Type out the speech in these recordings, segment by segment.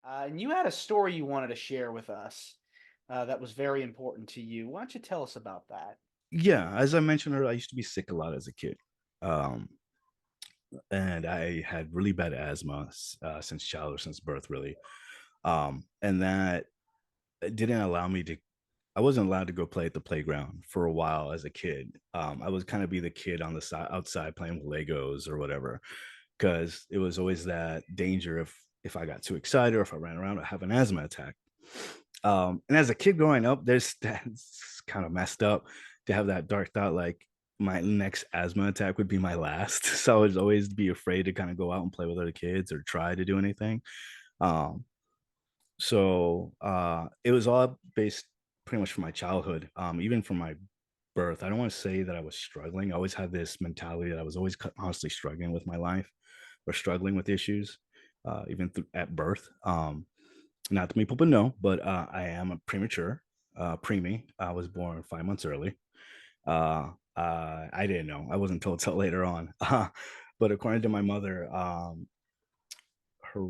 And you had a story you wanted to share with us that was very important to you. Why don't you tell us about that? Yeah, as I mentioned earlier, I used to be sick a lot as a kid. Um, and I had really bad asthma since childhood, since birth, really. And that didn't allow me to, I wasn't allowed to go play at the playground for a while as a kid. I was kind of be the kid on the side outside playing with Legos or whatever, because it was always that danger if I got too excited or if I ran around, I'd have an asthma attack. And as a kid growing up, there's that's kind of messed up to have that dark thought like my next asthma attack would be my last. So I would always be afraid to kind of go out and play with other kids or try to do anything. Um, so it was all based pretty much from my childhood, even from my birth. I don't want to say that I was struggling. I always had this mentality that I was always constantly struggling with my life or struggling with issues, even at birth. Not that many people know, but I am a premature, preemie. I was born 5 months early. I didn't know. I wasn't told till later on. But according to my mother, her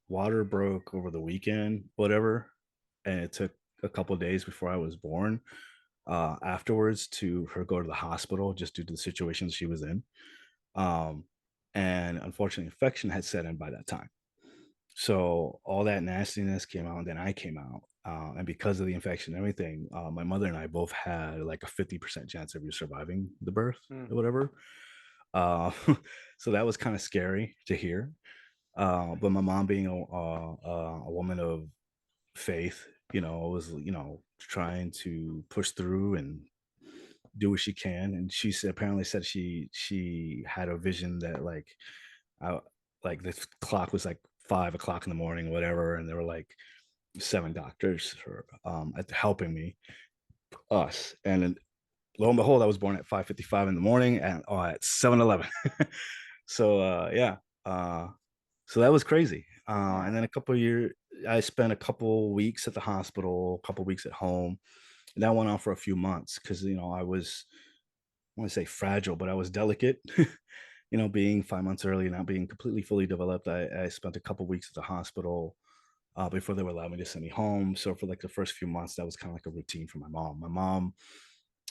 water broke over the weekend, whatever, and it took a couple days before I was born. Afterwards, to her go to the hospital just due to the situation she was in. Um, and unfortunately, infection had set in by that time. So all that nastiness came out, and then I came out. And because of the infection and everything, my mother and I both had like a 50% chance of you surviving the birth Mm. or whatever. Uh, so that was kind of scary to hear. But my mom being a woman of faith, was, trying to push through and do what she can. And she said, apparently said she had a vision that I, like the clock was like 5 o'clock in the morning, whatever, and there were like seven doctors helping me, us, and then lo and behold, I was born at 5:55 in the morning and at 7:11. So uh, so that was crazy. And then Yeah. a couple of years, I spent a couple weeks at the hospital, a couple weeks at home, and that went on for a few months because I was, I want to say fragile, but I was delicate. Being 5 months early, not being completely fully developed, I spent a couple weeks at the hospital before they would allow me to send me home. So for like the first few months, that was kind of like a routine for my mom. My mom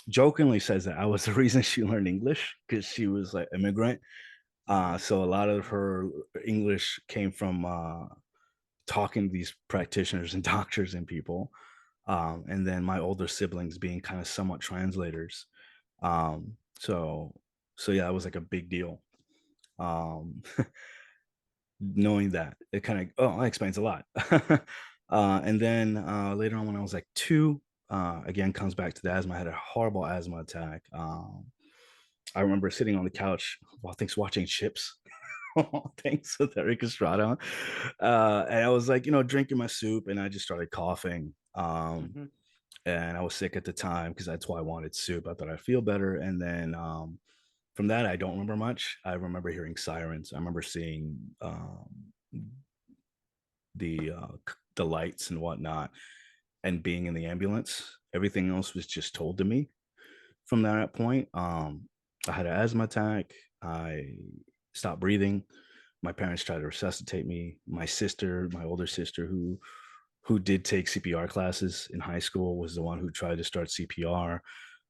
jokingly says that I was the reason she learned English because she was like immigrant. So a lot of her English came from talking to these practitioners and doctors and people. And then my older siblings being kind of somewhat translators. Um, so so yeah, it was like a big deal. Um, Knowing that it kind of that explains a lot. And then later on when I was like two, again comes back to the asthma. I had a horrible asthma attack. I remember sitting on the couch while things watching Chips. Thanks with Eric Estrada. And I was like, drinking my soup and I just started coughing. Hmm. And I was sick at the time because that's why I wanted soup. I thought I'd feel better. And then from that, I don't remember much. I remember hearing sirens. I remember seeing the lights and whatnot, and being in the ambulance. Everything else was just told to me from that point. I had an asthma attack. I stopped breathing. My parents tried to resuscitate me. My sister, my older sister, who did take CPR classes in high school, was the one who tried to start CPR.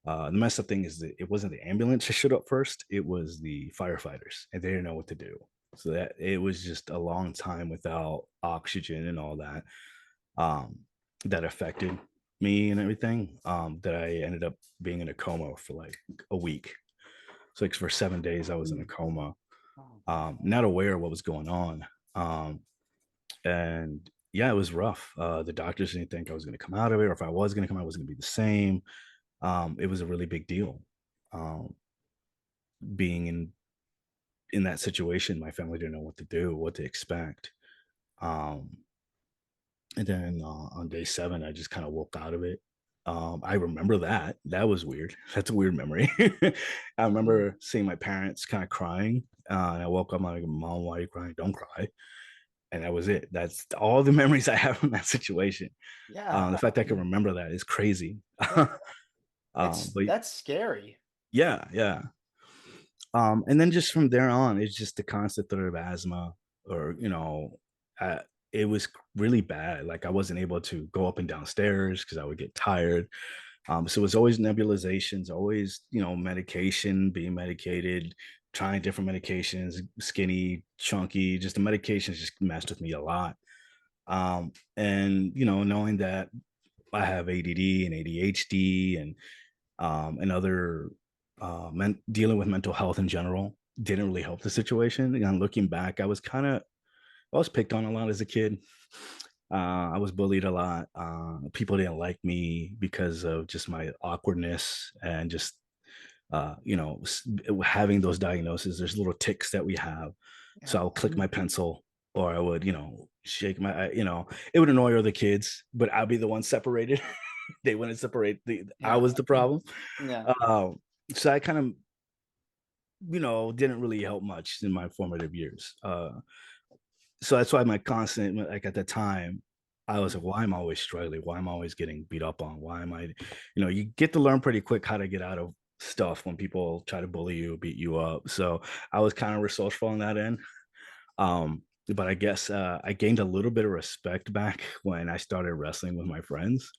The messed up thing is that it wasn't the ambulance that showed up first; it was the firefighters, and they didn't know what to do. So that it was just a long time without oxygen and all that. Um, that affected me and everything. That I ended up being in a coma for like a week. So like for 7 days, I was in a coma, Oh, not aware of what was going on. Um, and yeah, it was rough. The doctors didn't think I was going to come out of it, or if I was going to come out, it was going to be the same. It was a really big deal. Um, Being in that situation, my family didn't know what to do, what to expect. Um, and then on day seven, I just kind of woke out of it. I remember that. That was weird. That's a weird memory. I mm. remember seeing my parents kind of crying. And I woke up, I'm like, Mom, why are you crying? Don't cry. And that was it. That's all the memories I have from that situation. The Yeah. fact that I can remember that is crazy. Yeah. But That's scary. yeah, yeah. And then just from there on, it's just the constant threat of asthma, or it was really bad. Like I wasn't able to go up and down stairs because I would get tired. So it was always nebulizations, always, medication, being medicated, trying different medications, skinny, chunky, just the medications just messed with me a lot. And knowing that I have ADD and ADHD and other dealing with mental health in general didn't really help the situation. And looking back, I was picked on a lot as a kid. I was bullied a lot. People didn't like me because of just my awkwardness and just having those diagnoses. There's little ticks that we have, so Yeah. I'll click my pencil, or I would, shake it would annoy other kids, but I'd be the one separated. They wouldn't separate. I Yeah. was the problem. Yeah. Um, so I kind of, didn't really help much in my formative years. So that's why my constant, like at the time, I was like, why am I always struggling? Why am I always getting beat up on? Why am I, you get to learn pretty quick how to get out of stuff when people try to bully you, beat you up. So I was kind of resourceful on that end. But I guess I gained a little bit of respect back when I started wrestling with my friends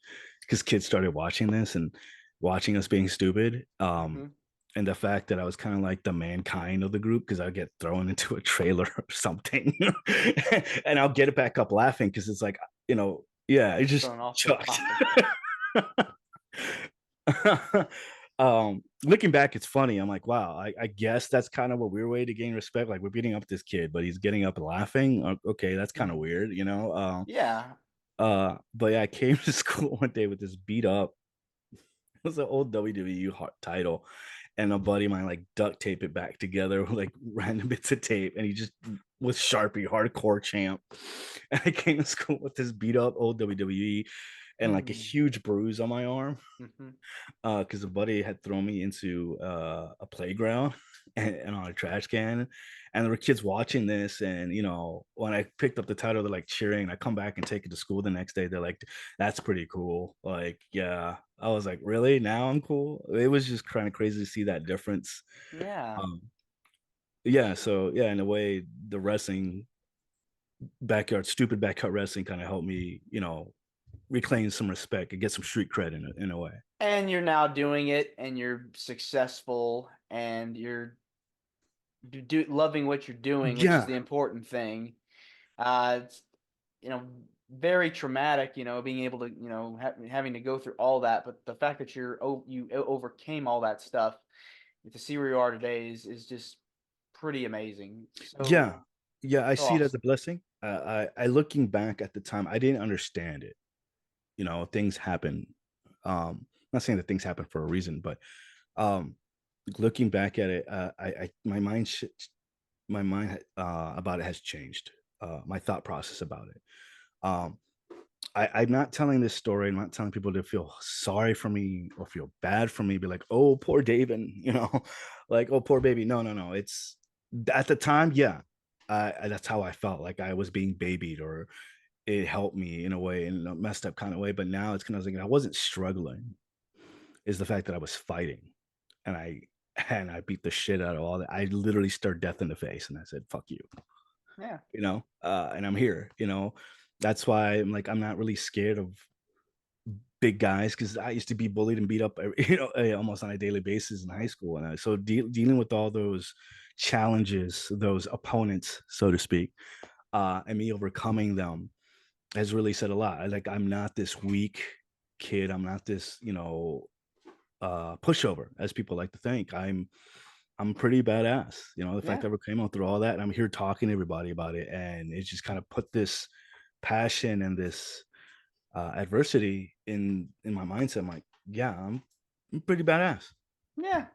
because kids started watching this and watching us being stupid. Mhm. And the fact that I was kind of like the mankind of the group because I'd get thrown into a trailer or something and I'll get it back up laughing because it's like, yeah, it just Thrown off the chucked. topic. Looking back, it's funny. I'm like, wow, I guess that's kind of a weird way to gain respect. Like we're beating up this kid, but he's getting up and laughing. Okay, that's kind of Mhm. weird, Yeah. But yeah, I came to school one day with this beat up. It was an old WWE title, and a buddy of mine like duct tape it back together with like random bits of tape, and he just was Sharpie hardcore champ. And I came to school with this beat up old WWE and like a Mm. huge bruise on my arm Mhm. because a buddy had thrown me into a playground and on a trash can, and there were kids watching this. And when I picked up the title, they're like cheering. I come back and take it to school the next day. They're like, "That's pretty cool." Like, yeah, I was like, "Really? Now I'm cool." It was just kind of crazy to see that difference. Yeah. Um, yeah, so yeah, in a way, the wrestling stupid backyard wrestling, kind of helped me, reclaim some respect and get some street cred in a way. And you're now doing it, and you're successful, and you're loving what you're doing, which is Yeah, the important thing. It's, very traumatic, being able to, having to go through all that, but the fact that you overcame all that stuff to see where you are today is just pretty amazing. So yeah, yeah, I so see it as a awesome. blessing. I looking back at the time, I didn't understand it. Things happen. Not saying that things happen for a reason, but um, looking back at it, my mind about it has changed. My thought process about it. Um, I'm not telling this story. I'm not telling people to feel sorry for me or feel bad for me. Be like, oh, poor David, like, oh, poor baby. No, no, no. It's at the time, yeah. That's how I felt. Like I was being babied, or it helped me in a way, in a messed up kind of way. But now it's kind of like I wasn't struggling. Is the fact that I was fighting, and I beat the shit out of all that. I literally stared death in the face, and I said, "Fuck you." Yeah. And I'm here. That's why I'm not really scared of big guys because I used to be bullied and beat up, almost on a daily basis in high school. And so dealing with all those challenges, those opponents, so to speak, and me overcoming them has really said a lot. I'm not this weak kid. I'm not this, pushover, as people like to think. I'm pretty badass. The fact Yeah. I ever came out through all that, and I'm here talking to everybody about it, and it just kind of put this passion and this adversity in my mindset. I'm like, yeah, I'm pretty badass. Yeah.